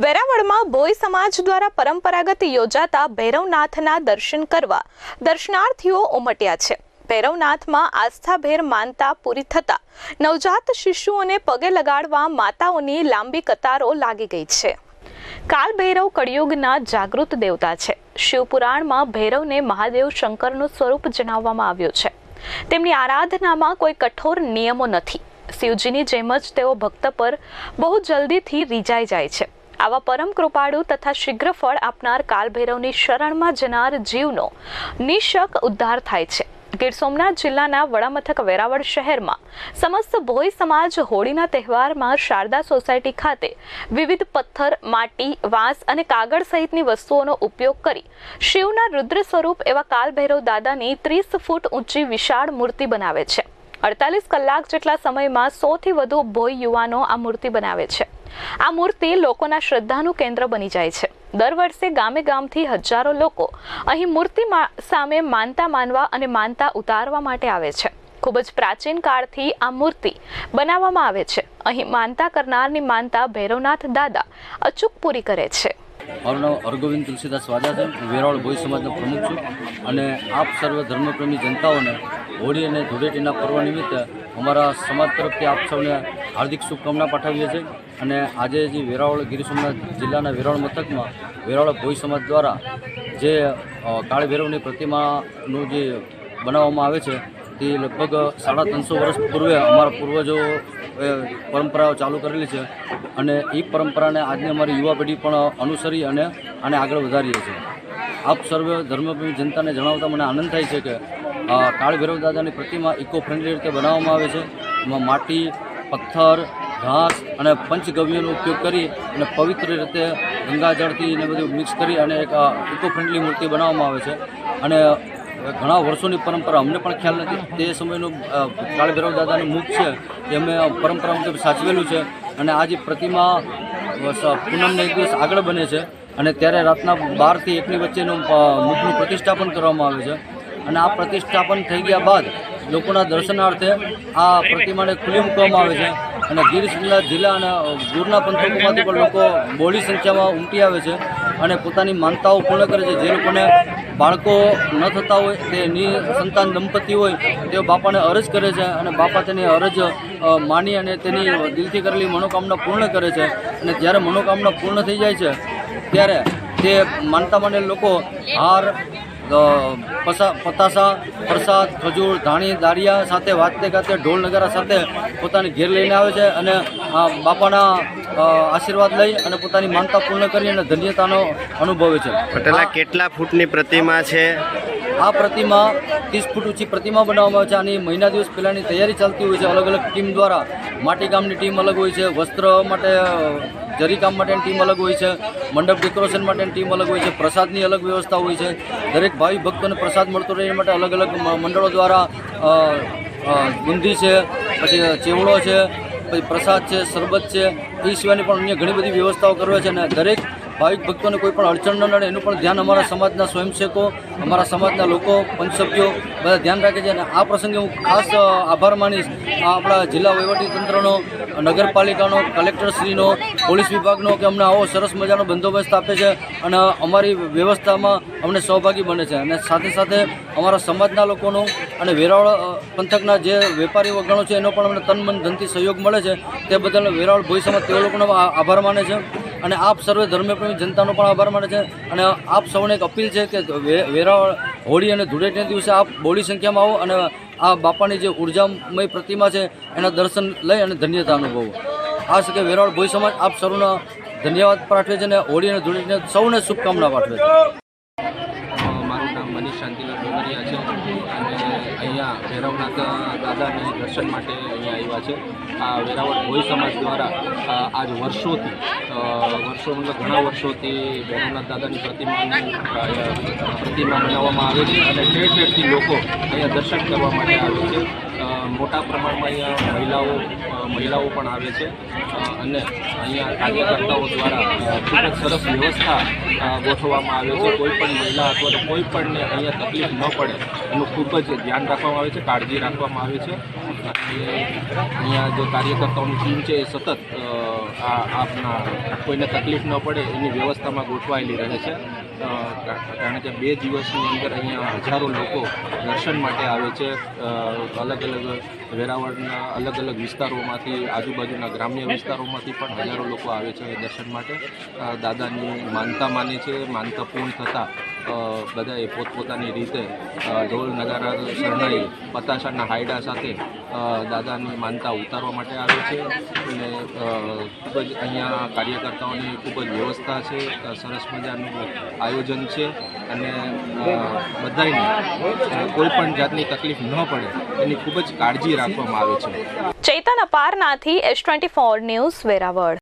વેરાવળમાં ભોઈ સમાજ દ્વારા પરંપરાગત યોજાતા ભૈરવનાથના દર્શન કરવા દર્શનાર્થીઓ ઉમટ્યા છે। ભૈરવનાથમાં આસ્થાભેર માનતા પૂરી થતા નવજાત શિશુઓને પગે લગાડવા માતાઓની લાંબી કતારો લાગી ગઈ છે। કાલ ભૈરવ કળિયુગના જાગૃત દેવતા છે। શિવપુરાણમાં ભૈરવને મહાદેવ શંકરનું સ્વરૂપ જણાવવામાં આવ્યું છે। તેમની આરાધનામાં કોઈ કઠોર નિયમો નથી। શિવજીની જેમ જ તેઓ ભક્ત પર બહુ જલ્દીથી રીઝાઈ જાય છે। આવા પરમ કૃપાળુ તથા શીઘ્ર ફળ આપનાર કાલભૈરવની શરણમાં જનાર જીવનો નિશક ઉદ્ધાર થાય છે। ગીર સોમનાથ જિલ્લાના વડામથક વેરાવળ શહેરમાં સમસ્ત ભોઈ સમાજ હોળીના તહેવારમાં શારદા સોસાયટી ખાતે વિવિધ પથ્થર, માટી, વાંસ અને કાગળ સહિતની વસ્તુઓનો ઉપયોગ કરી શિવના રુદ્ર સ્વરૂપ એવા કાલભૈરવ દાદાની 30 ફૂટ ઊંચી વિશાળ મૂર્તિ બનાવે છે। 48 કલાક જેટલા સમયમાં 100થી વધુ ભોઈ યુવાનો આ મૂર્તિ બનાવે છે। આ મૂર્તિ લોકોના શ્રદ્ધાનું કેન્દ્ર બની જાય છે। દર વર્ષે ગામે ગામથી હજારો લોકો અહીં મૂર્તિ સામે માનતા માનવા અને માનતા ઉતારવા માટે આવે છે। ખૂબ જ પ્રાચીન કાળથી આ મૂર્તિ બનાવવામાં આવે છે। અહીં માનતા કરનારની માનતા ભૈરવનાથ દાદા અચૂક પૂરી કરે છે। મારું નામ હરગોવિંદ તુલસીદાસ વાજા છે। હું વેરાવળ ભોઈ સમાજનો પ્રમુખ છું અને આપ સર્વ ધર્મપ્રેમી જનતાઓને હોળી અને ધૂળેટીના પર્વ નિમિત્તે અમારા સમાજ તરફથી આપ સૌને હાર્દિક શુભકામના પાઠવીએ છીએ। અને આજે જે વેરાવળ ગીર સોમનાથ જિલ્લાના વેરાવળ મથકમાં વેરાવળ ભોઈ સમાજ દ્વારા જે કાળ ભૈરવની પ્રતિમાનું જે બનાવવામાં આવે છે તે લગભગ 350 વર્ષ પૂર્વે અમારા પૂર્વજો પરંપરાઓ ચાલુ કરેલી છે અને એ પરંપરાને આજની અમારી યુવા પેઢી પણ અનુસરી અને આને આગળ વધારીએ છીએ। આપ સર્વ ધર્મપ્રેમી જનતાને જણાવતા મને આનંદ થાય છે કે કાળ ભૈરવ દાદાની પ્રતિમા ઇકો ફ્રેન્ડલી રીતે બનાવવામાં આવે છે। એમાં માટી, પથ્થર, ઘાસ અને પંચગવ્યનો ઉપયોગ કરી અને પવિત્ર રીતે ગંગાજળથી ને બધું મિક્સ કરી અને એક ઇકો ફ્રેન્ડલી મૂર્તિ બનાવવામાં આવે છે। અને ઘણા વર્ષોની પરંપરા અમને પણ ખ્યાલ નથી, તે સમયનું કાળ ભૈરવ દાદાનું મુખ છે એ અમે પરંપરા મુજબ સાચવેલું છે। અને આ જે પ્રતિમા પૂનમને એક દિવસ આગળ બને છે અને ત્યારે રાતના 12 થી 1ની વચ્ચેનું મુખનું પ્રતિષ્ઠાપન કરવામાં આવે છે। અને આ પ્રતિષ્ઠાપન થઈ ગયા બાદ લોકોના દર્શનાર્થે આ પ્રતિમાને ખુલ્લી મૂકવામાં આવે છે અને ગીર સોમનાથ જિલ્લા અને દૂરના પંથકોમાંથી પણ લોકો બહોળી સંખ્યામાં ઉમટી આવે છે અને પોતાની માનતાઓ પૂર્ણ કરે છે। જે લોકોને બાળકો ન થતા હોય, તે નિસંતાન દંપતી હોય, તેઓ બાપાને અરજ કરે છે અને બાપા તેની અરજ માની અને તેની દિલથી કરેલી મનોકામના પૂર્ણ કરે છે। અને જ્યારે મનોકામના પૂર્ણ થઈ જાય છે ત્યારે તે માનતા માનેલ લોકો હાર, પતાસા, પ્રસાદ, ખજૂર, ધાણી, દાળિયા સાથે વાજતે ગાતે ઢોલ નગારા સાથે પોતાની ઘેર લઈને આવે છે અને બાપાના આશીર્વાદ લઈ અને પોતાની માનતા પૂર્ણ કરી અને ધન્યતાનો અનુભવે છે। પટેલા કેટલા ફૂટની પ્રતિમા છે? આ પ્રતિમા 30 ફૂટ ઊંચી પ્રતિમા બનાવવામાં આવે છે। આની મહિના દિવસ પહેલાંની તૈયારી ચાલતી હોય છે। અલગ અલગ ટીમ દ્વારા માટી કામની ટીમ અલગ હોય છે, વસ્ત્ર માટે જરી કામ માટેની ટીમ અલગ હોય છે, મંડપ ડેકોરેશન માટેની ટીમ અલગ હોય છે, પ્રસાદની અલગ વ્યવસ્થા હોય છે। દરેક ભાવિ ભક્તોને પ્રસાદ મળતો રહે એ માટે અલગ અલગ મંડળો દ્વારા બુંદી છે, પછી ચેવડો છે, પછી પ્રસાદ છે, શરબત છે, એ સિવાયની પણ અન્ય ઘણી બધી વ્યવસ્થાઓ કરવે છે। અને દરેક ભાવિક ભક્તોને કોઈ પણ અડચણ ન નડે એનું પણ ધ્યાન અમારા સમાજના સ્વયંસેવકો, અમારા સમાજના લોકો, પંચસભ્યો બધા ધ્યાન રાખે છે। અને આ પ્રસંગે હું ખાસ આભાર માનીશ આપણા જિલ્લા વહીવટીતંત્રનો, નગરપાલિકાનો, કલેક્ટરશ્રીનો, પોલીસ વિભાગનો કે અમને આવો સરસ મજાનો બંદોબસ્ત આપે છે અને અમારી વ્યવસ્થામાં અમને સહભાગી બને છે। અને સાથે સાથે અમારા સમાજના લોકોનો અને વેરાવળ પંથકના જે વેપારી વગણો છે એનો પણ અમને તન મન ધનથી સહયોગ મળે છે। તે બદલ વેરાવળ ભોઈ સમાજ તેઓ લોકોનો આભાર માને છે અને આપ સર્વે ધર્મપ્રેમી જનતાનો પણ આભાર માને છે। અને આપ સૌને એક અપીલ છે કે વેરાવળ હોળી અને ધૂળેટીના દિવસે આપ બહોળી સંખ્યામાં આવો અને આ બાપાની જે ઉર્જામય પ્રતિમા છે એના દર્શન લઈ અને ધન્યતા અનુભવો। આ છે કે વેરાવળ ભોઈ સમાજ આપ સૌનો ધન્યવાદ પાઠવે છે અને હોળી અને ધૂળેટીને સૌને શુભકામના પાઠવે છે। મારું નામ મનીષ શાંતિલાલ ડોગરિયા છે અને અહીંયા ભૈરવનાથ દાદાની દર્શન માટે અહીંયા આવ્યા છે। આ વેરાવળ ભોઈ સમાજ દ્વારા આજ વર્ષોથી મતલબ ઘણા વર્ષોથી ભૈરવનાથ દાદાની પ્રતિમા બનાવવામાં આવે છે અને ઠેર ઠેરથી લોકો અહીંયા દર્શન કરવા માટે આવે છે। મોટા પ્રમાણમાં અહીંયા મહિલાઓ પણ આવે છે અને અહીંયા કાર્યકર્તાઓ દ્વારા ખૂબ જ સરસ વ્યવસ્થા ગોઠવવામાં આવે છે। કોઈ પણ મહિલા અથવા તો કોઈ પણને અહીંયા તકલીફ ન પડે એનું ખૂબ જ ધ્યાન રાખવામાં આવે છે, કાળજી રાખવામાં આવે છે। અહીંયા જે કાર્યકર્તાઓની ટીમ છે એ સતત આપના કોઈને તકલીફ ન પડે એની વ્યવસ્થામાં ગોઠવાયેલી રહે છે. કારણ કે 2 દિવસની અંદર અહીંયા હજારો લોકો દર્શન માટે આવે છે. અલગ અલગ વેરાવળના અલગ અલગ વિસ્તારોમાંથી, આજુબાજુના ગ્રામ્ય વિસ્તારોમાંથી પણ હજારો લોકો આવે છે દર્શન માટે. દાદાની માનતા માને છે. માનતા પૂર્ણ થતાં બધાએ પોતપોતાની રીતે ઢોલ નગારા શરણાઈ પતાસાના હાયડા સાથે દાદાની માનતા ઉતારવા માટે આવે છે. અને ખૂબ જ અહીંયા કાર્યકર્તાઓની ખૂબ જ વ્યવસ્થા છે. સરસ મજાનું આયોજન છે અને બધાને કોઈ પણ જાતની તકલીફ ન પડે એની ખૂબ જ કાળજી રાખવામાં આવે છે. ચેતન અપારનાથી S24 ન્યૂઝ વેરાવળ.